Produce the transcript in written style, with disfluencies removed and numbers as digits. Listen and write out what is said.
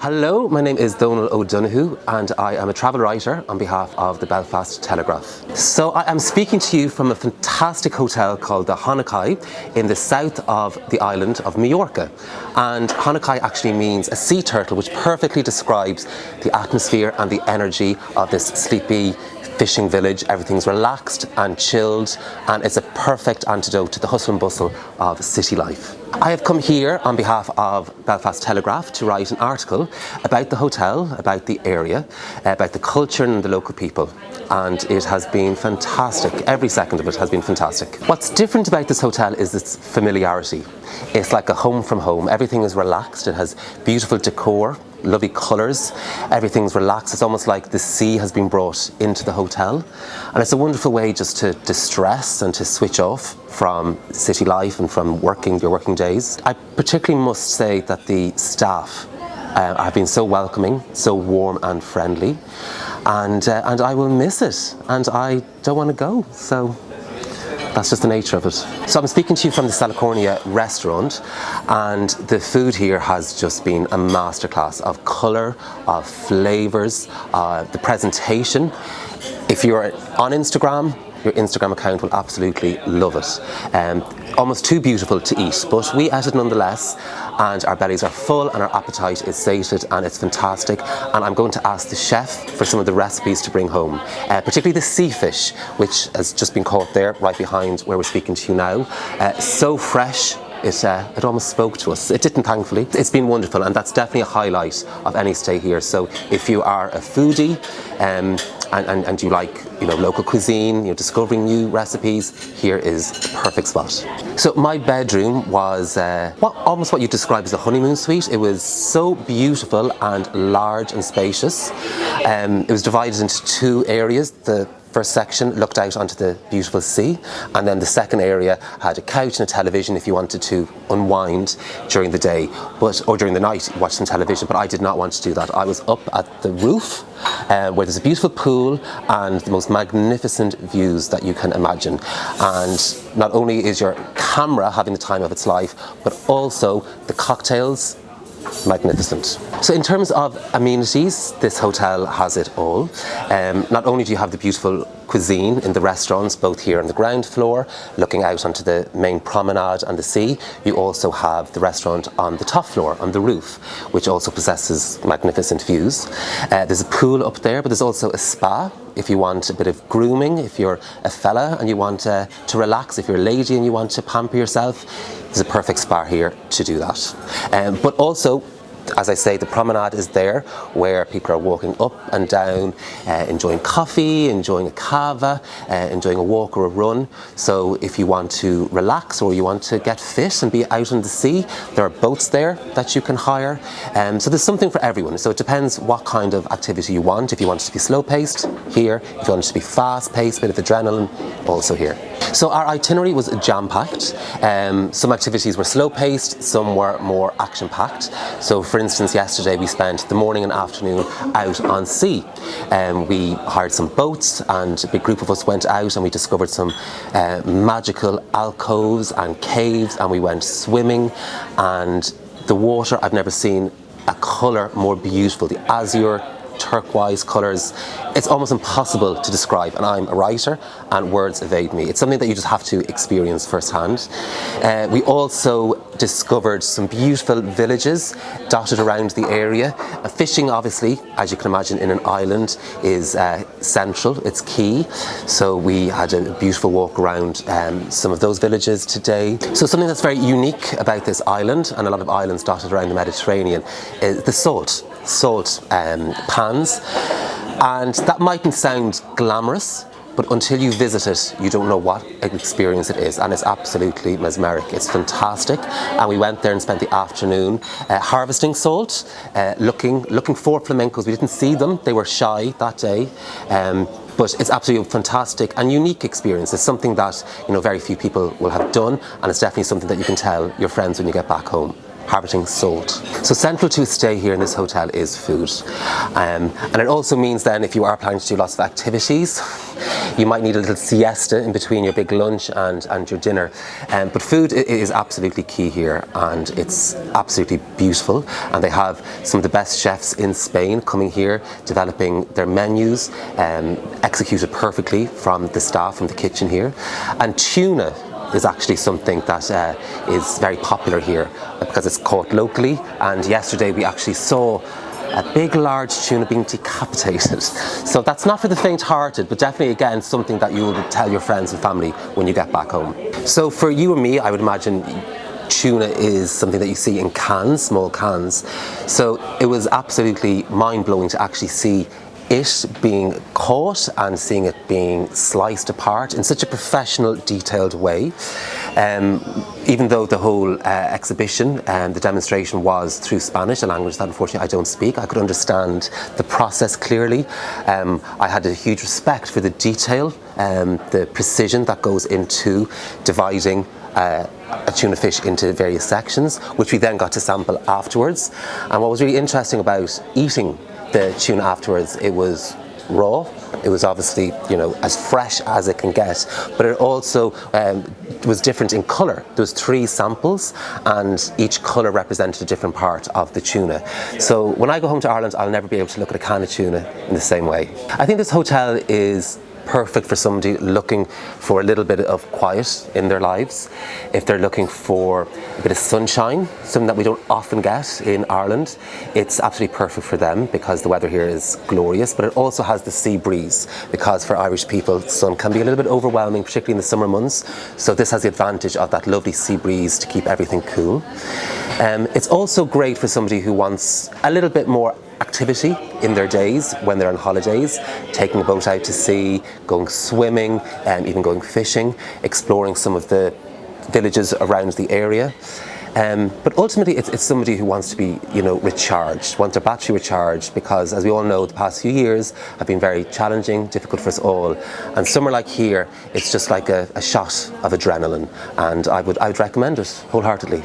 Hello, my name is Domhnall O'Donoghue and I am a travel writer on behalf of the Belfast Telegraph. So I am speaking to you from a fantastic hotel called the HONU-KAI in the south of the island of Majorca. And HONU-KAI actually means a sea turtle, which perfectly describes the atmosphere and the energy of this sleepy fishing village. Everything's relaxed and chilled, and it's a perfect antidote to the hustle and bustle of city life. I have come here on behalf of Belfast Telegraph to write an article about the hotel, about the area, about the culture and the local people, and it has been fantastic. Every second of it has been fantastic. What's different about this hotel is its familiarity. It's like a home from home. Everything is relaxed. It has beautiful decor, lovely colours, everything's relaxed. It's almost like the sea has been brought into the hotel, and it's a wonderful way just to distress and to switch off from city life and from your working days. I particularly must say that the staff have been so welcoming, so warm and friendly, and I will miss it, and I don't want to go, so that's just the nature of it. So I'm speaking to you from the Colonia restaurant, and the food here has just been a masterclass of colour, of flavours, the presentation. If you're on Instagram, your Instagram account will absolutely love it. Almost too beautiful to eat, but we ate it nonetheless, and our bellies are full and our appetite is sated, and it's fantastic. And I'm going to ask the chef for some of the recipes to bring home, particularly the sea fish, which has just been caught there right behind where we're speaking to you now. So fresh. It almost spoke to us. It didn't, thankfully. It's been wonderful, and that's definitely a highlight of any stay here. So if you are a foodie and you like local cuisine, discovering new recipes, here is the perfect spot. So my bedroom was almost what you describe as a honeymoon suite. It was so beautiful and large and spacious. It was divided into two areas. The first section looked out onto the beautiful sea, and then the second area had a couch and a television if you wanted to unwind during the day, or during the night watch some television. But I did not want to do that. I was up at the roof where there's a beautiful pool and the most magnificent views that you can imagine. And not only is your camera having the time of its life, but also the cocktails, magnificent. So in terms of amenities, this hotel has it all. Not only do you have the beautiful cuisine in the restaurants, both here on the ground floor, looking out onto the main promenade and the sea, you also have the restaurant on the top floor, on the roof, which also possesses magnificent views. There's a pool up there, but there's also a spa if you want a bit of grooming, if you're a fella and you want to relax, if you're a lady and you want to pamper yourself. There's a perfect spa here to do that. But also, as I say, the promenade is there where people are walking up and down, enjoying coffee, enjoying a cava, enjoying a walk or a run. So if you want to relax or you want to get fit and be out on the sea, there are boats there that you can hire. So there's something for everyone. So it depends what kind of activity you want. If you want it to be slow-paced, here. If you want it to be fast-paced, a bit of adrenaline, also here. So our itinerary was jam-packed. Some activities were slow-paced, some were more action-packed. So for instance, yesterday we spent the morning and afternoon out on sea. We hired some boats, and a big group of us went out and we discovered some magical alcoves and caves, and we went swimming, and the water, I've never seen a colour more beautiful. The azure, turquoise colours, it's almost impossible to describe, and I'm a writer and words evade me. It's something that you just have to experience firsthand. We also discovered some beautiful villages dotted around the area. Fishing, obviously, as you can imagine, in an island is central, it's key. So we had a beautiful walk around some of those villages today. So something that's very unique about this island, and a lot of islands dotted around the Mediterranean, is the salt pans. And that mightn't sound glamorous, but until you visit it, you don't know what an experience it is, and it's absolutely mesmeric. It's fantastic. And we went there and spent the afternoon harvesting salt, looking for flamencos. We didn't see them; they were shy that day. But it's absolutely a fantastic and unique experience. It's something that very few people will have done, and it's definitely something that you can tell your friends when you get back home. harvesting salt. So central to a stay here in this hotel is food. And it also means then if you are planning to do lots of activities, you might need a little siesta in between your big lunch and your dinner. But food is absolutely key here, and it's absolutely beautiful. And they have some of the best chefs in Spain coming here, developing their menus, executed perfectly from the staff from the kitchen here. And tuna is actually something that is very popular here because it's caught locally, and yesterday we actually saw a big large tuna being decapitated. So that's not for the faint-hearted, but definitely again something that you would tell your friends and family when you get back home. So for you and me, I would imagine tuna is something that you see in cans, small cans. So it was absolutely mind-blowing to actually see it being caught and seeing it being sliced apart in such a professional, detailed way. Even though the whole exhibition and the demonstration was through Spanish, a language that unfortunately I don't speak, I could understand the process clearly. I had a huge respect for the detail, the precision that goes into dividing a tuna fish into various sections, which we then got to sample afterwards. And what was really interesting about eating the tuna afterwards, it was raw. It was obviously, you know, as fresh as it can get, but it also was different in colour. There was 3 samples, and each colour represented a different part of the tuna. So when I go home to Ireland, I'll never be able to look at a can of tuna in the same way. I think this hotel is perfect for somebody looking for a little bit of quiet in their lives. If they're looking for a bit of sunshine, something that we don't often get in Ireland, it's absolutely perfect for them because the weather here is glorious, but it also has the sea breeze, because for Irish people, sun can be a little bit overwhelming, particularly in the summer months. So this has the advantage of that lovely sea breeze to keep everything cool. It's also great for somebody who wants a little bit more activity in their days when they're on holidays, taking a boat out to sea, going swimming, even going fishing, exploring some of the villages around the area. But ultimately it's somebody who wants to be, you know, recharged, wants their battery recharged, because as we all know, the past few years have been very challenging, difficult for us all. And somewhere like here, it's just like a shot of adrenaline, and I would recommend it wholeheartedly.